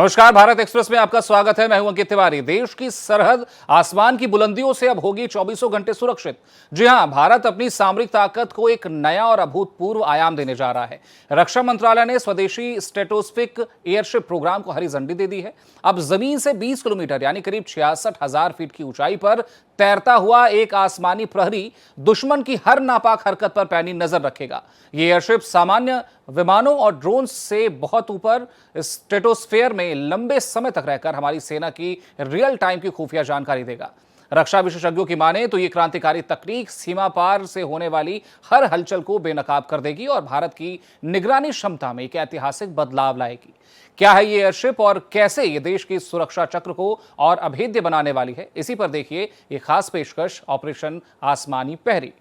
नमस्कार, भारत एक्सप्रेस में आपका स्वागत है। मैं हूं अंकित तिवारी। देश की सरहद आसमान की बुलंदियों से अब होगी चौबीसों घंटे सुरक्षित। जी हां, भारत अपनी सामरिक ताकत को एक नया और अभूतपूर्व आयाम देने जा रहा है। रक्षा मंत्रालय ने स्वदेशी स्ट्रेटोस्फिक एयरशिप प्रोग्राम को हरी झंडी दे दी है। अब जमीन से 20 किलोमीटर यानी करीब 66,000 फीट की ऊंचाई पर तैरता हुआ एक आसमानी प्रहरी दुश्मन की हर नापाक हरकत पर पैनी नजर रखेगा। ये एयरशिप सामान्य विमानों और ड्रोन से बहुत ऊपर स्ट्रेटोस्फेयर में लंबे समय तक रहकर हमारी सेना की रियल टाइम की खुफिया जानकारी देगा। रक्षा विशेषज्ञों की माने तो ये क्रांतिकारी तकनीक सीमा पार से होने वाली हर हलचल को बेनकाब कर देगी और भारत की निगरानी क्षमता में एक ऐतिहासिक बदलाव लाएगी। क्या है ये एयरशिप और कैसे ये देश की सुरक्षा चक्र को और अभेद्य बनाने वाली है, इसी पर देखिए ये खास पेशकश ऑपरेशन आसमानी प्रहरी।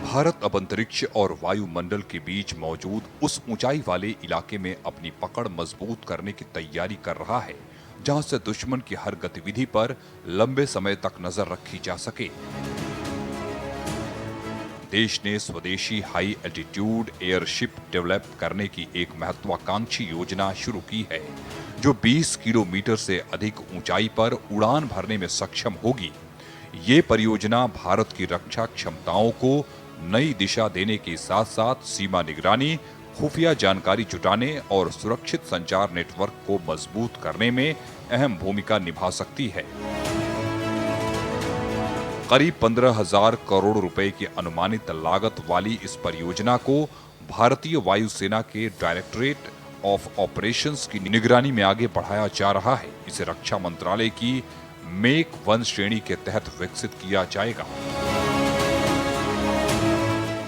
भारत अब अंतरिक्ष और वायुमंडल के बीच मौजूद उस ऊंचाई वाले इलाके में अपनी पकड़ मजबूत करने की तैयारी कर रहा है, जहां से दुश्मन की हर गतिविधि पर लंबे समय तक नजर रखी जा सके। देश ने स्वदेशी हाई एल्टीट्यूड एयरशिप डेवलप करने की एक महत्वाकांक्षी योजना शुरू की है, जो 20 किलोमीटर से अधिक ऊंचाई पर उड़ान भरने में सक्षम होगी। ये परियोजना भारत की रक्षा क्षमताओं को नई दिशा देने के साथ साथ सीमा निगरानी, खुफिया जानकारी जुटाने और सुरक्षित संचार नेटवर्क को मजबूत करने में अहम भूमिका निभा सकती है। करीब 15,000 करोड़ रुपए की अनुमानित लागत वाली इस परियोजना को भारतीय वायुसेना के डायरेक्टरेट ऑफ ऑपरेशंस की निगरानी में आगे बढ़ाया जा रहा है। इसे रक्षा मंत्रालय की मेक 1 श्रेणी के तहत विकसित किया जाएगा,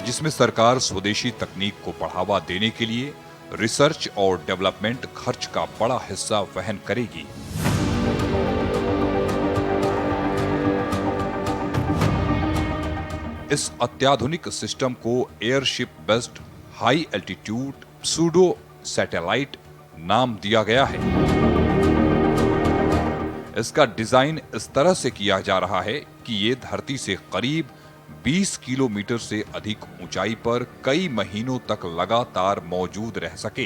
जिसमें सरकार स्वदेशी तकनीक को बढ़ावा देने के लिए रिसर्च और डेवलपमेंट खर्च का बड़ा हिस्सा वहन करेगी। इस अत्याधुनिक सिस्टम को airship based high altitude pseudo satellite नाम दिया गया है। इसका डिजाइन इस तरह से किया जा रहा है कि ये धरती से करीब 20 किलोमीटर से अधिक ऊंचाई पर कई महीनों तक लगातार मौजूद रह सके।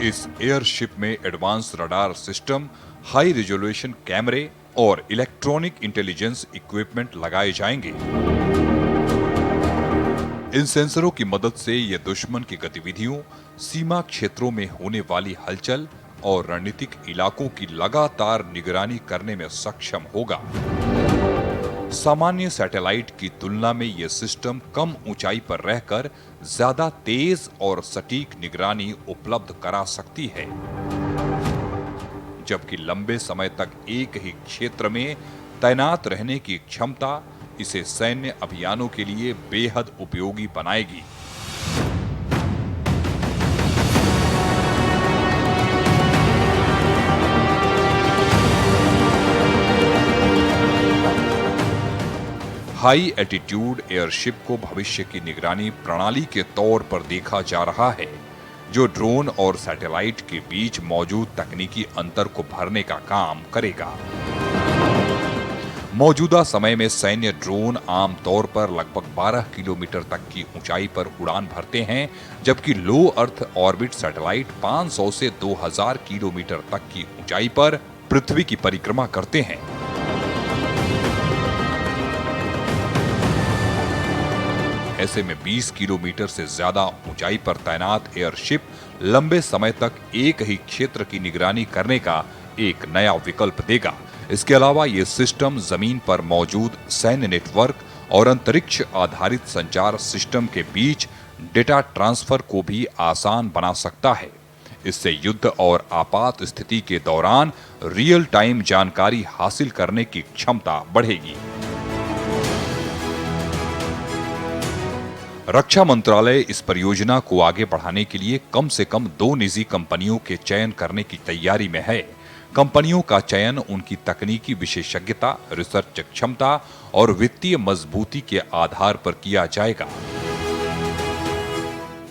इस एयरशिप में advance radar system, high resolution कैमरे और इलेक्ट्रॉनिक इंटेलिजेंस इक्विपमेंट लगाए जाएंगे। इन सेंसरों की मदद से यह दुश्मन की गतिविधियों, सीमा क्षेत्रों में होने वाली हलचल और रणनीतिक इलाकों की लगातार निगरानी करने में सक्षम होगा। सामान्य सैटेलाइट की तुलना में यह सिस्टम कम ऊंचाई पर रहकर ज्यादा तेज और सटीक निगरानी उपलब्ध करा सकती है, जबकि लंबे समय तक एक ही क्षेत्र में तैनात रहने की क्षमता इसे सैन्य अभियानों के लिए बेहद उपयोगी बनाएगी। हाई एल्टीट्यूड एयरशिप को भविष्य की निगरानी प्रणाली के तौर पर देखा जा रहा है, जो ड्रोन और सैटेलाइट के बीच मौजूद तकनीकी अंतर को भरने का काम करेगा। मौजूदा समय में सैन्य ड्रोन आमतौर पर लगभग 12 किलोमीटर तक की ऊंचाई पर उड़ान भरते हैं, जबकि लो अर्थ ऑर्बिट सैटेलाइट 500 से 2000 किलोमीटर तक की ऊंचाई पर पृथ्वी की परिक्रमा करते हैं। ऐसे में 20 किलोमीटर से ज्यादा ऊंचाई पर तैनात एयरशिप लंबे समय तक एक ही क्षेत्र की निगरानी करने का एक नया विकल्प देगा। इसके अलावा यह सिस्टम जमीन पर मौजूद सैन्य नेटवर्क और अंतरिक्ष आधारित संचार सिस्टम के बीच डेटा ट्रांसफर को भी आसान बना सकता है। इससे युद्ध और आपात स्थिति के दौरान रियल टाइम जानकारी हासिल करने की क्षमता बढ़ेगी। रक्षा मंत्रालय इस परियोजना को आगे बढ़ाने के लिए कम से कम 2 निजी कंपनियों के चयन करने की तैयारी में है। कंपनियों का चयन उनकी तकनीकी विशेषज्ञता, रिसर्च क्षमता और वित्तीय मजबूती के आधार पर किया जाएगा।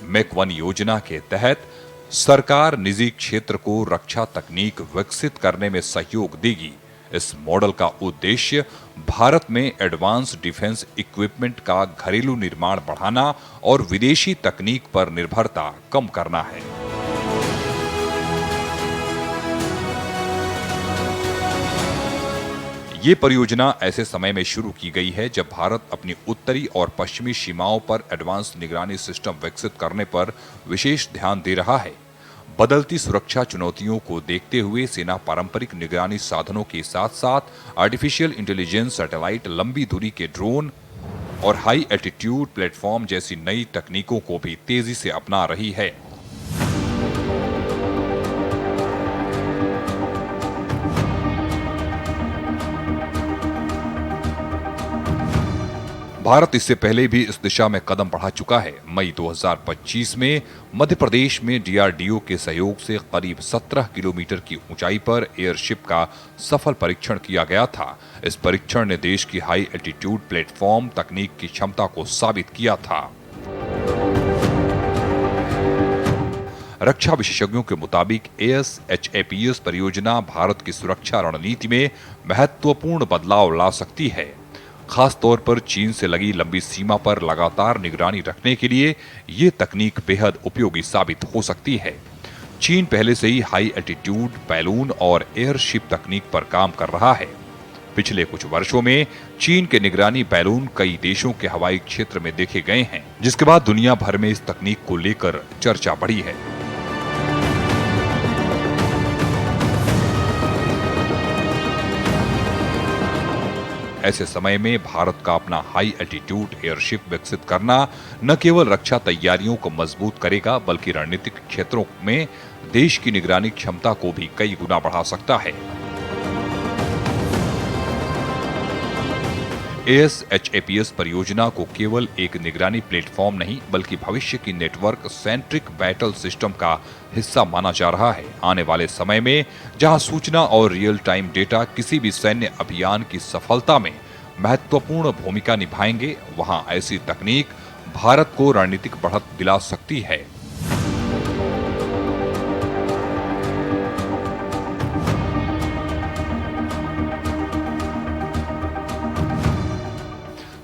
मेक 1 योजना के तहत सरकार निजी क्षेत्र को रक्षा तकनीक विकसित करने में सहयोग देगी। इस मॉडल का उद्देश्य भारत में एडवांस डिफेंस इक्विपमेंट का घरेलू निर्माण बढ़ाना और विदेशी तकनीक पर निर्भरता कम करना है। ये परियोजना ऐसे समय में शुरू की गई है जब भारत अपनी उत्तरी और पश्चिमी सीमाओं पर एडवांस निगरानी सिस्टम विकसित करने पर विशेष ध्यान दे रहा है। बदलती सुरक्षा चुनौतियों को देखते हुए सेना पारंपरिक निगरानी साधनों के साथ साथ आर्टिफिशियल इंटेलिजेंस, सैटेलाइट, लंबी दूरी के ड्रोन और हाई एल्टीट्यूड प्लेटफॉर्म जैसी नई तकनीकों को भी तेजी से अपना रही है। भारत इससे पहले भी इस दिशा में कदम बढ़ा चुका है। मई 2025 में मध्य प्रदेश में डीआरडीओ के सहयोग से करीब 17 किलोमीटर की ऊंचाई पर एयरशिप का सफल परीक्षण किया गया था। इस परीक्षण ने देश की हाई एल्टीट्यूड प्लेटफॉर्म तकनीक की क्षमता को साबित किया था। रक्षा विशेषज्ञों के मुताबिक ASHAPS परियोजना भारत की सुरक्षा रणनीति में महत्वपूर्ण बदलाव ला सकती है। खास तौर पर चीन से लगी लंबी सीमा पर लगातार निगरानी रखने के लिए ये तकनीक बेहद उपयोगी साबित हो सकती है। चीन पहले से ही हाई एल्टीट्यूड बैलून और एयरशिप तकनीक पर काम कर रहा है। पिछले कुछ वर्षों में चीन के निगरानी बैलून कई देशों के हवाई क्षेत्र में देखे गए हैं, जिसके बाद दुनिया भर में इस तकनीक को लेकर चर्चा बढ़ी है। ऐसे समय में भारत का अपना हाई एल्टीट्यूड एयरशिप विकसित करना न केवल रक्षा तैयारियों को मजबूत करेगा बल्कि रणनीतिक क्षेत्रों में देश की निगरानी क्षमता को भी कई गुना बढ़ा सकता है। ASHAPS परियोजना को केवल एक निगरानी प्लेटफॉर्म नहीं बल्कि भविष्य की नेटवर्क सेंट्रिक बैटल सिस्टम का हिस्सा माना जा रहा है। आने वाले समय में जहां सूचना और रियल टाइम डेटा किसी भी सैन्य अभियान की सफलता में महत्वपूर्ण भूमिका निभाएंगे, वहां ऐसी तकनीक भारत को रणनीतिक बढ़त दिला सकती है।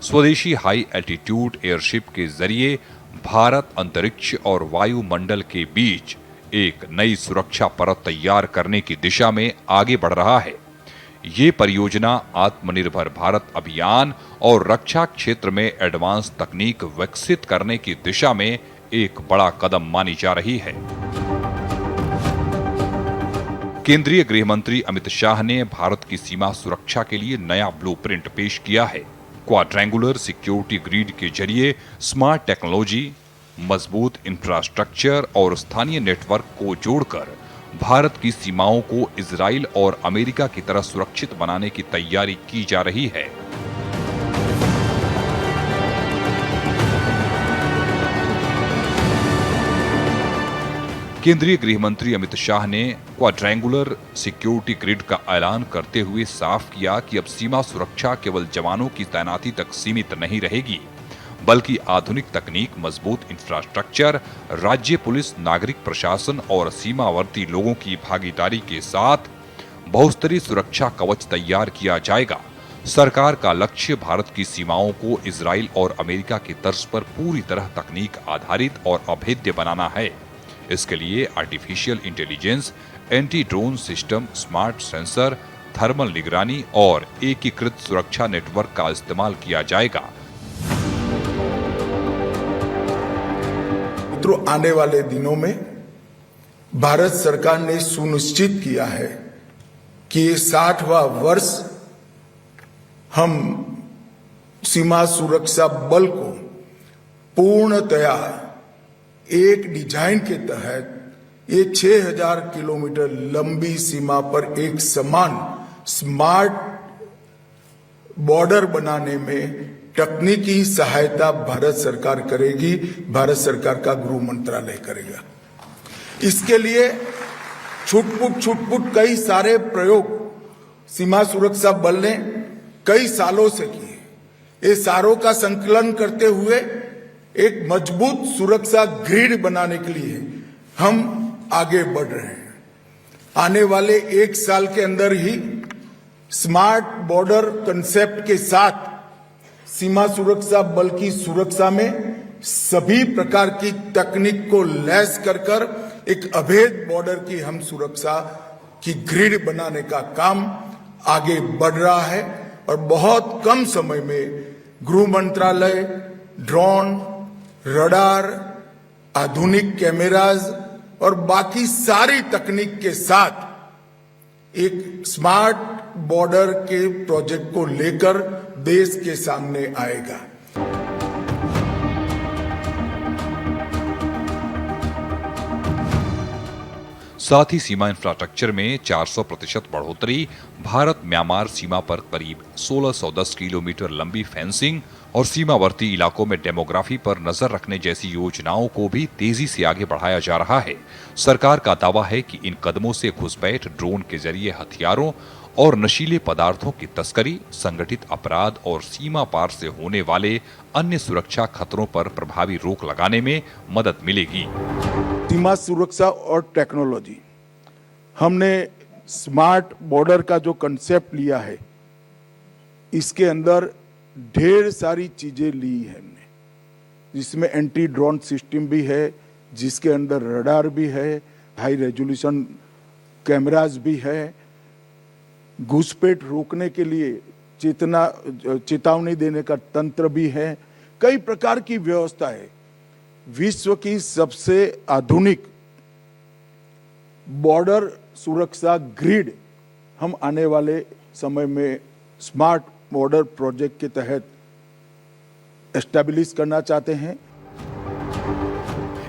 स्वदेशी हाई एल्टीट्यूड एयरशिप के जरिए भारत अंतरिक्ष और वायुमंडल के बीच एक नई सुरक्षा परत तैयार करने की दिशा में आगे बढ़ रहा है। ये परियोजना आत्मनिर्भर भारत अभियान और रक्षा क्षेत्र में एडवांस तकनीक विकसित करने की दिशा में एक बड़ा कदम मानी जा रही है। केंद्रीय गृह मंत्री अमित शाह ने भारत की सीमा सुरक्षा के लिए नया ब्लूप्रिंट पेश किया है। क्वाड्रेंगुलर सिक्योरिटी ग्रिड के जरिए स्मार्ट टेक्नोलॉजी, मजबूत इंफ्रास्ट्रक्चर और स्थानीय नेटवर्क को जोड़कर भारत की सीमाओं को इजराइल और अमेरिका की तरह सुरक्षित बनाने की तैयारी की जा रही है। केंद्रीय गृह मंत्री अमित शाह ने क्वाड्रेंगुलर सिक्योरिटी ग्रिड का ऐलान करते हुए साफ किया कि अब सीमा सुरक्षा केवल जवानों की तैनाती तक सीमित नहीं रहेगी, बल्कि आधुनिक तकनीक, मजबूत इंफ्रास्ट्रक्चर, राज्य पुलिस, नागरिक प्रशासन और सीमावर्ती लोगों की भागीदारी के साथ बहुस्तरीय सुरक्षा कवच तैयार किया जाएगा। सरकार का लक्ष्य भारत की सीमाओं को इजराइल और अमेरिका की तर्ज पर पूरी तरह तकनीक आधारित और अभेद्य बनाना है। इसके लिए artificial intelligence, anti drone system, smart sensor, thermal निगरानी और एकीकृत सुरक्षा नेटवर्क का इस्तेमाल किया जाएगा। मित्रों, आने वाले दिनों में भारत सरकार ने सुनिश्चित किया है कि 60वां वर्ष हम सीमा सुरक्षा बल को पूर्णतया एक डिजाइन के तहत ये 6000 किलोमीटर लंबी सीमा पर एक समान स्मार्ट बॉर्डर बनाने में तकनीकी सहायता भारत सरकार करेगी, भारत सरकार का गृह मंत्रालय करेगा। इसके लिए छुटपुट कई सारे प्रयोग सीमा सुरक्षा बल ने कई सालों से किए। ये सारों का संकलन करते हुए एक मजबूत सुरक्षा ग्रिड बनाने के लिए हम आगे बढ़ रहे हैं। आने वाले 1 साल के अंदर ही स्मार्ट बॉर्डर कंसेप्ट के साथ सीमा सुरक्षा बल की सुरक्षा में सभी प्रकार की तकनीक को लैस कर एक अभेद बॉर्डर की हम सुरक्षा की ग्रिड बनाने का काम आगे बढ़ रहा है और बहुत कम समय में गृह मंत्रालय ड्रोन, रडार, आधुनिक कैमराज और बाकी सारी तकनीक के साथ एक स्मार्ट बॉर्डर के प्रोजेक्ट को लेकर देश के सामने आएगा। साथ ही सीमा इंफ्रास्ट्रक्चर में 400% बढ़ोतरी, भारत म्यांमार सीमा पर करीब 1610 किलोमीटर लंबी फेंसिंग और सीमावर्ती इलाकों में डेमोग्राफी पर नजर रखने जैसी योजनाओं को भी तेजी से आगे बढ़ाया जा रहा है। सरकार का दावा है कि इन कदमों से घुसपैठ, ड्रोन के जरिए हथियारों और नशीले पदार्थों की तस्करी, संगठित अपराध और सीमा पार से होने वाले अन्य सुरक्षा खतरों पर प्रभावी रोक लगाने में मदद मिलेगी। सीमा सुरक्षा और टेक्नोलॉजी, हमने स्मार्ट बॉर्डर का जो कंसेप्ट लिया है, इसके अंदर ढेर सारी चीजें ली है हमने, जिसमें एंटी ड्रोन सिस्टम भी है, जिसके अंदर रडार भी है, हाई रेजोल्यूशन कैमरास भी है, घुसपैठ रोकने के लिए चेतावनी देने का तंत्र भी है, कई प्रकार की व्यवस्था है। विश्व की सबसे आधुनिक बॉर्डर सुरक्षा ग्रिड हम आने वाले समय में स्मार्ट बॉर्डर प्रोजेक्ट के तहत एस्टैब्लिश करना चाहते हैं।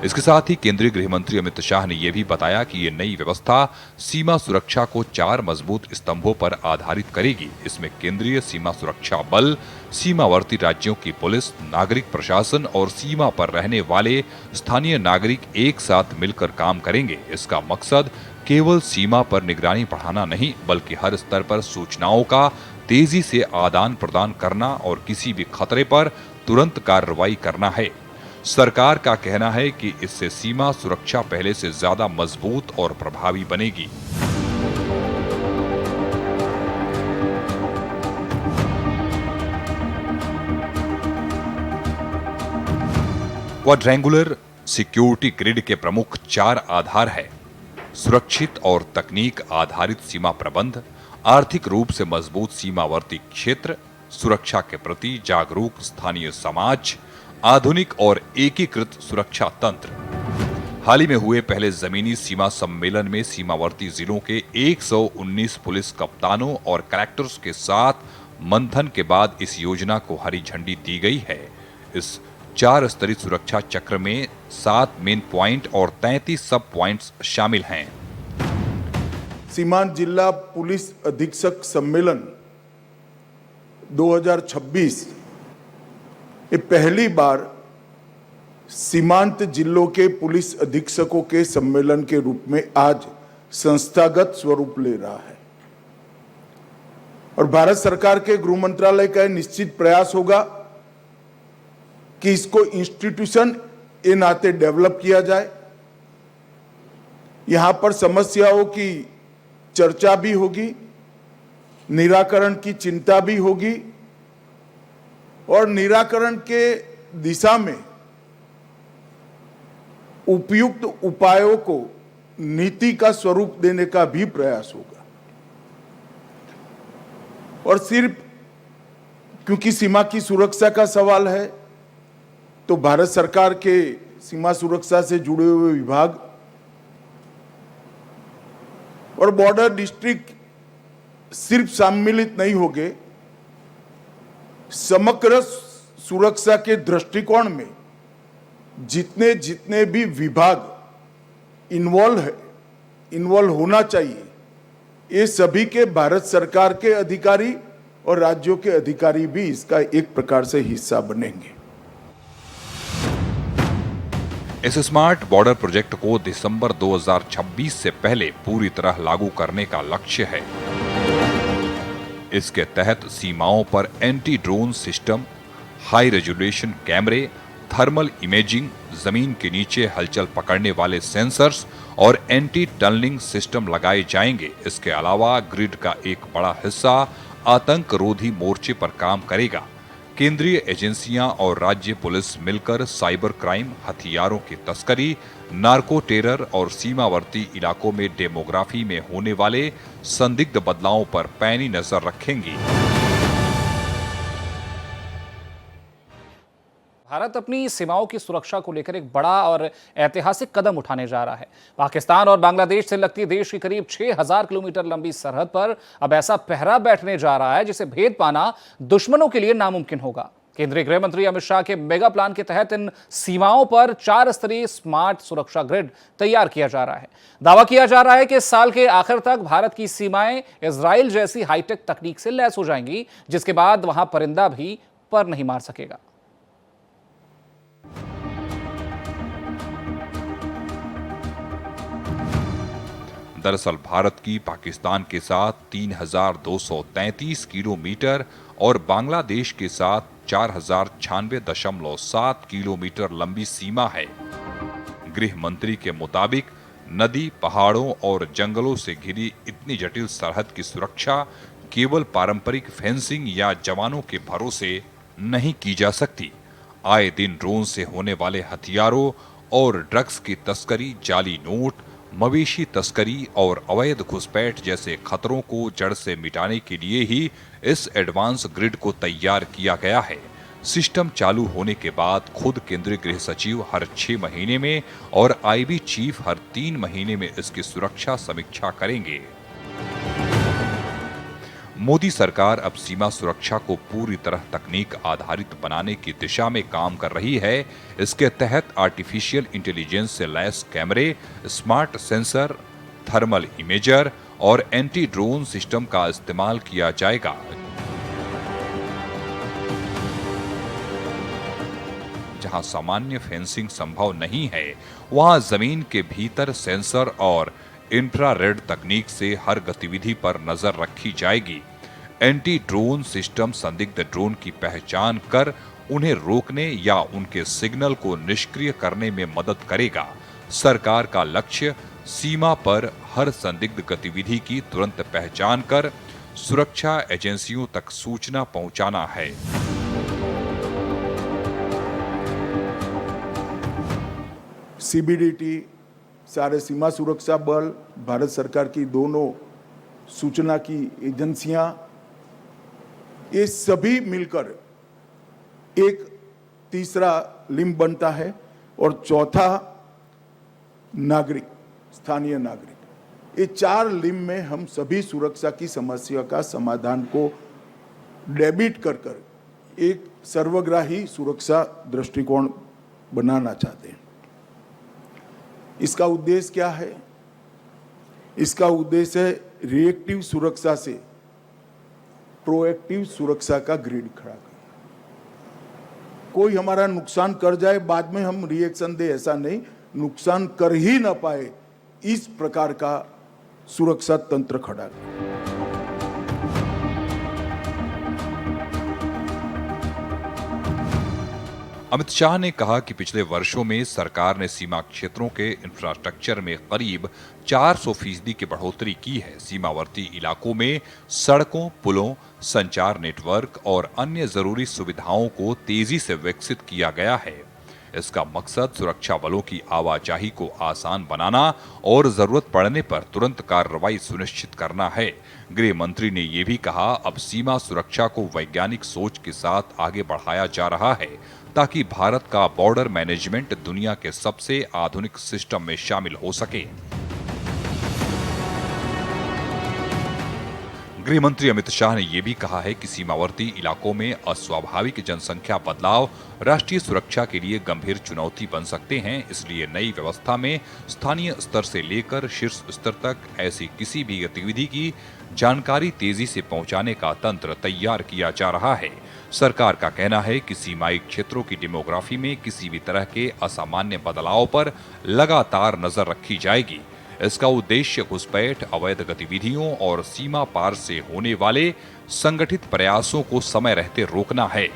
इसके साथ ही केंद्रीय गृह मंत्री अमित शाह ने यह भी बताया कि ये नई व्यवस्था सीमा सुरक्षा को 4 मजबूत स्तंभों पर आधारित करेगी। इसमें केंद्रीय सीमा सुरक्षा बल, सीमावर्ती राज्यों की पुलिस, नागरिक प्रशासन और सीमा पर रहने वाले स्थानीय नागरिक एक साथ मिलकर काम करेंगे। इसका मकसद केवल सीमा पर निगरानी बढ़ाना नहीं, बल्कि हर स्तर पर सूचनाओं का तेजी से आदान प्रदान करना और किसी भी खतरे पर तुरंत कार्रवाई करना है। सरकार का कहना है कि इससे सीमा सुरक्षा पहले से ज्यादा मजबूत और प्रभावी बनेगी। क्वाड्रेंगुलर सिक्योरिटी ग्रिड के प्रमुख 4 आधार है: सुरक्षित और तकनीक आधारित सीमा प्रबंध, आर्थिक रूप से मजबूत सीमावर्ती क्षेत्र, सुरक्षा के प्रति जागरूक स्थानीय समाज, आधुनिक और एकीकृत सुरक्षा तंत्र। हाल ही में हुए पहले जमीनी सीमा सम्मेलन में सीमावर्ती जिलों के 119 पुलिस कप्तानों और कलेक्टर्स के साथ मंथन के बाद इस योजना को हरी झंडी दी गई है। इस 4 स्तरीय सुरक्षा चक्र में 7 मेन पॉइंट और 33 सब पॉइंट्स शामिल हैं। सीमांत जिला पुलिस अधीक्षक सम्मेलन 2026 ये पहली बार सीमांत जिलों के पुलिस अधीक्षकों के सम्मेलन के रूप में आज संस्थागत स्वरूप ले रहा है और भारत सरकार के गृह मंत्रालय का निश्चित प्रयास होगा कि इसको इंस्टीट्यूशन के नाते डेवलप किया जाए। यहां पर समस्याओं की चर्चा भी होगी, निराकरण की चिंता भी होगी और निराकरण के दिशा में उपयुक्त उपायों को नीति का स्वरूप देने का भी प्रयास होगा। और सिर्फ क्योंकि सीमा की सुरक्षा का सवाल है तो भारत सरकार के सीमा सुरक्षा से जुड़े हुए विभाग और बॉर्डर डिस्ट्रिक्ट सिर्फ सम्मिलित नहीं होंगे, समग्र सुरक्षा के दृष्टिकोण में जितने जितने भी विभाग इन्वॉल्व होना चाहिए, ये सभी के भारत सरकार के अधिकारी और राज्यों के अधिकारी भी इसका एक प्रकार से हिस्सा बनेंगे। इस स्मार्ट बॉर्डर प्रोजेक्ट को दिसंबर 2026 से पहले पूरी तरह लागू करने का लक्ष्य है। इसके तहत सीमाओं पर anti drone system, high resolution कैमरे, थर्मल इमेजिंग, जमीन के नीचे हलचल पकड़ने वाले सेंसर्स और एंटी टनलिंग सिस्टम लगाए जाएंगे। इसके अलावा ग्रिड का एक बड़ा हिस्सा आतंकरोधी मोर्चे पर काम करेगा। केंद्रीय एजेंसियां और राज्य पुलिस मिलकर साइबर क्राइम, हथियारों की तस्करी, नार्को टेरर और सीमावर्ती इलाकों में डेमोग्राफी में होने वाले संदिग्ध बदलावों पर पैनी नजर रखेंगी। भारत अपनी सीमाओं की सुरक्षा को लेकर एक बड़ा और ऐतिहासिक कदम उठाने जा रहा है। पाकिस्तान और बांग्लादेश से लगती देश की करीब 6000 किलोमीटर लंबी सरहद पर अब ऐसा पहरा बैठने जा रहा है जिसे भेद पाना दुश्मनों के लिए नामुमकिन होगा। केंद्रीय गृह मंत्री अमित शाह के मेगा प्लान के तहत इन सीमाओं पर 4 स्तरीय स्मार्ट सुरक्षा ग्रिड तैयार किया जा रहा है। दावा किया जा रहा है कि इस साल के आखिर तक भारत की सीमाएं इजराइल जैसी हाईटेक तकनीक से लैस हो जाएंगी, जिसके बाद वहां परिंदा भी पर नहीं मार सकेगा। दरअसल भारत की पाकिस्तान के साथ 3233 किलोमीटर और बांग्लादेश के साथ 4096.7 किलोमीटर लंबी सीमा है। गृह मंत्री के मुताबिक नदी, पहाड़ों और जंगलों से घिरी इतनी जटिल सरहद की सुरक्षा केवल पारंपरिक फेंसिंग या जवानों के भरोसे नहीं की जा सकती। आए दिन ड्रोन से होने वाले हथियारों और ड्रग्स की तस्करी, जाली नोट, मवेशी तस्करी और अवैध घुसपैठ जैसे खतरों को जड़ से मिटाने के लिए ही इस एडवांस ग्रिड को तैयार किया गया है। सिस्टम चालू होने के बाद खुद केंद्रीय गृह सचिव हर 6 महीने में और आईबी चीफ हर 3 महीने में इसकी सुरक्षा समीक्षा करेंगे। मोदी सरकार अब सीमा सुरक्षा को पूरी तरह तकनीक आधारित बनाने की दिशा में काम कर रही है। इसके तहत आर्टिफिशियल इंटेलिजेंस से लैस कैमरे, स्मार्ट सेंसर, थर्मल इमेजर और एंटी ड्रोन सिस्टम का इस्तेमाल किया जाएगा। जहां सामान्य फेंसिंग संभव नहीं है, वहां जमीन के भीतर सेंसर और इंफ्रारेड तकनीक से हर गतिविधि पर नजर रखी जाएगी। एंटी ड्रोन सिस्टम संदिग्ध ड्रोन की पहचान कर उन्हें रोकने या उनके सिग्नल को निष्क्रिय करने में मदद करेगा। सरकार का लक्ष्य सीमा पर हर संदिग्ध गतिविधि की तुरंत पहचान कर सुरक्षा एजेंसियों तक सूचना पहुंचाना है। सीबीडीटी, सारे सीमा सुरक्षा बल, भारत सरकार की दोनों सूचना की एजेंसियां, ये सभी मिलकर एक तीसरा लिंब बनता है और चौथा नागरिक, स्थानीय नागरिक। ये 4 लिंब में हम सभी सुरक्षा की समस्या का समाधान को डेबिट कर एक सर्वग्राही सुरक्षा दृष्टिकोण बनाना चाहते हैं। इसका उद्देश्य क्या है? इसका उद्देश्य है रिएक्टिव सुरक्षा से प्रोएक्टिव सुरक्षा का ग्रिड खड़ा करना। कोई हमारा नुकसान कर जाए, बाद में हम रिएक्शन दे, ऐसा नहीं, नुकसान कर ही ना पाए, इस प्रकार का सुरक्षा तंत्र खड़ा करना। अमित शाह ने कहा कि पिछले वर्षों में सरकार ने सीमा क्षेत्रों के इंफ्रास्ट्रक्चर में करीब 400% की बढ़ोतरी की है। सीमावर्ती इलाकों में सड़कों, पुलों, संचार नेटवर्क और अन्य जरूरी सुविधाओं को तेजी से विकसित किया गया है। इसका मकसद सुरक्षा बलों की आवाजाही को आसान बनाना और जरूरत पड़ने पर तुरंत कार्रवाई सुनिश्चित करना है। गृह मंत्री ने यह भी कहा, अब सीमा सुरक्षा को वैज्ञानिक सोच के साथ आगे बढ़ाया जा रहा है ताकि भारत का बॉर्डर मैनेजमेंट दुनिया के सबसे आधुनिक सिस्टम में शामिल हो सके। गृह मंत्री अमित शाह ने यह भी कहा है कि सीमावर्ती इलाकों में अस्वाभाविक जनसंख्या बदलाव राष्ट्रीय सुरक्षा के लिए गंभीर चुनौती बन सकते हैं। इसलिए नई व्यवस्था में स्थानीय स्तर से लेकर शीर्ष स्तर तक ऐसी किसी भी गतिविधि की जानकारी तेजी से पहुंचाने का तंत्र तैयार किया जा रहा है। सरकार का कहना है कि सीमाई क्षेत्रों की डेमोग्राफी में किसी भी तरह के असामान्य बदलाव पर लगातार नजर रखी जाएगी। इसका उद्देश्य घुसपैठ, अवैध गतिविधियों और सीमा पार से होने वाले संगठित प्रयासों को समय रहते रोकना है।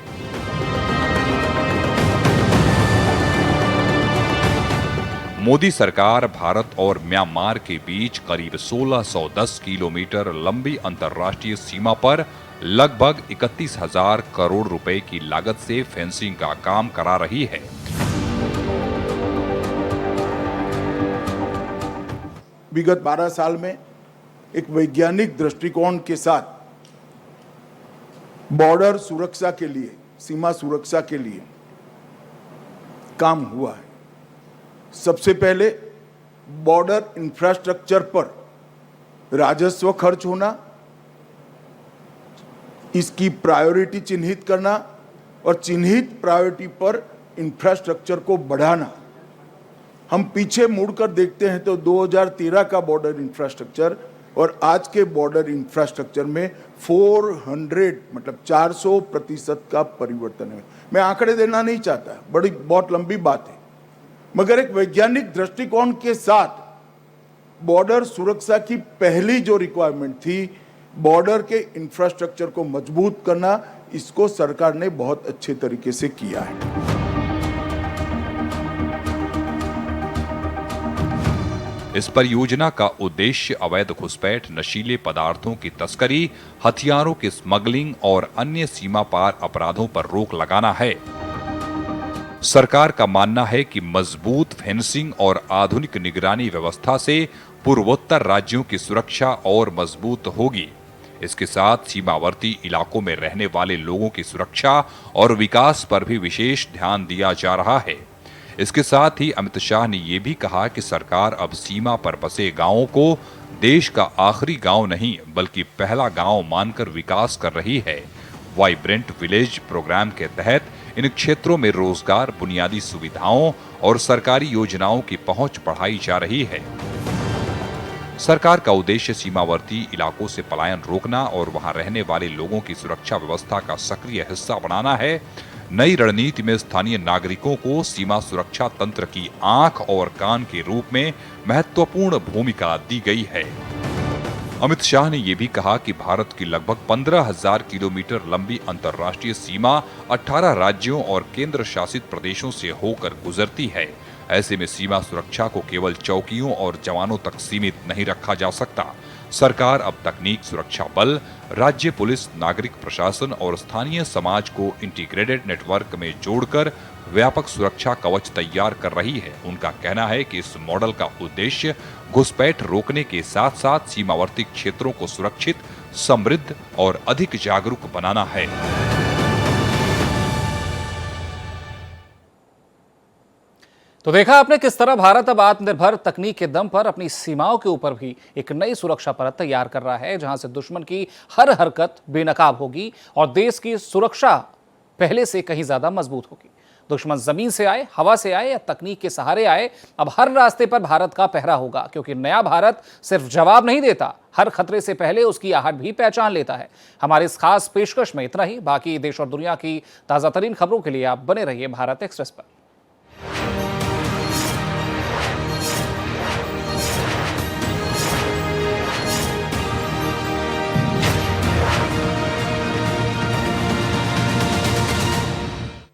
मोदी सरकार भारत और म्यांमार के बीच करीब 1610 किलोमीटर लंबी अंतर्राष्ट्रीय सीमा पर लगभग 31,000 करोड़ रुपए की लागत से फेंसिंग का काम करा रही है। विगत 12 साल में एक वैज्ञानिक दृष्टिकोण के साथ बॉर्डर सुरक्षा के लिए, सीमा सुरक्षा के लिए काम हुआ है। सबसे पहले बॉर्डर इंफ्रास्ट्रक्चर पर राजस्व खर्च होना, इसकी प्रायोरिटी चिन्हित करना और चिन्हित प्रायोरिटी पर इंफ्रास्ट्रक्चर को बढ़ाना। हम पीछे मुड़कर देखते हैं तो 2013 का बॉर्डर इंफ्रास्ट्रक्चर और आज के बॉर्डर इंफ्रास्ट्रक्चर में 400% का परिवर्तन है। मैं आंकड़े देना नहीं चाहता, बहुत लंबी बात है, मगर एक वैज्ञानिक दृष्टिकोण के साथ बॉर्डर सुरक्षा की पहली जो रिक्वायरमेंट थी, बॉर्डर के इंफ्रास्ट्रक्चर को मजबूत करना, इसको सरकार ने बहुत अच्छे तरीके से किया है। इस परियोजना का उद्देश्य अवैध घुसपैठ, नशीले पदार्थों की तस्करी, हथियारों की स्मगलिंग और अन्य सीमा पार अपराधों पर रोक लगाना है। सरकार का मानना है कि मजबूत फेंसिंग और आधुनिक निगरानी व्यवस्था से पूर्वोत्तर राज्यों की सुरक्षा और मजबूत होगी। इसके साथ सीमावर्ती इलाकों में रहने वाले लोगों की सुरक्षा और विकास पर भी विशेष ध्यान दिया जा रहा है। इसके साथ ही अमित शाह ने यह भी कहा कि सरकार अब सीमा पर बसे गांवों को देश का आखिरी गांव नहीं बल्कि पहला गांव मानकर विकास कर रही है। वाइब्रेंट विलेज प्रोग्राम के तहत इन क्षेत्रों में रोजगार, बुनियादी सुविधाओं और सरकारी योजनाओं की पहुंच बढ़ाई जा रही है। सरकार का उद्देश्य सीमावर्ती इलाकों से पलायन रोकना और वहां रहने वाले लोगों की सुरक्षा व्यवस्था का सक्रिय हिस्सा बनाना है। नई रणनीति में स्थानीय नागरिकों को सीमा सुरक्षा तंत्र की आंख और कान के रूप में महत्वपूर्ण भूमिका दी गई है। अमित शाह ने यह भी कहा कि भारत की लगभग 15,000 किलोमीटर लंबी अंतर्राष्ट्रीय सीमा 18 राज्यों और केंद्र शासित प्रदेशों से होकर गुजरती है। ऐसे में सीमा सुरक्षा को केवल चौकियों और जवानों तक सीमित नहीं रखा जा सकता। सरकार अब तकनीक, सुरक्षा बल, राज्य पुलिस, नागरिक प्रशासन और स्थानीय समाज को इंटीग्रेटेड नेटवर्क में जोड़कर व्यापक सुरक्षा कवच तैयार कर रही है। उनका कहना है कि इस मॉडल का उद्देश्य घुसपैठ रोकने के साथ साथ सीमावर्ती क्षेत्रों को सुरक्षित, समृद्ध और अधिक जागरूक बनाना है। तो देखा आपने किस तरह भारत अब आत्मनिर्भर तकनीक के दम पर अपनी सीमाओं के ऊपर भी एक नई सुरक्षा परत तैयार कर रहा है, जहां से दुश्मन की हर हरकत बेनकाब होगी और देश की सुरक्षा पहले से कहीं ज्यादा मजबूत होगी। दुश्मन जमीन से आए, हवा से आए या तकनीक के सहारे आए, अब हर रास्ते पर भारत का पहरा होगा, क्योंकि नया भारत सिर्फ जवाब नहीं देता, हर खतरे से पहले उसकी आहट भी पहचान लेता है। हमारे इस खास पेशकश में इतना ही। बाकी देश और दुनिया की ताजा तरीन खबरों के लिए आप बने रहिए भारत एक्सप्रेस पर।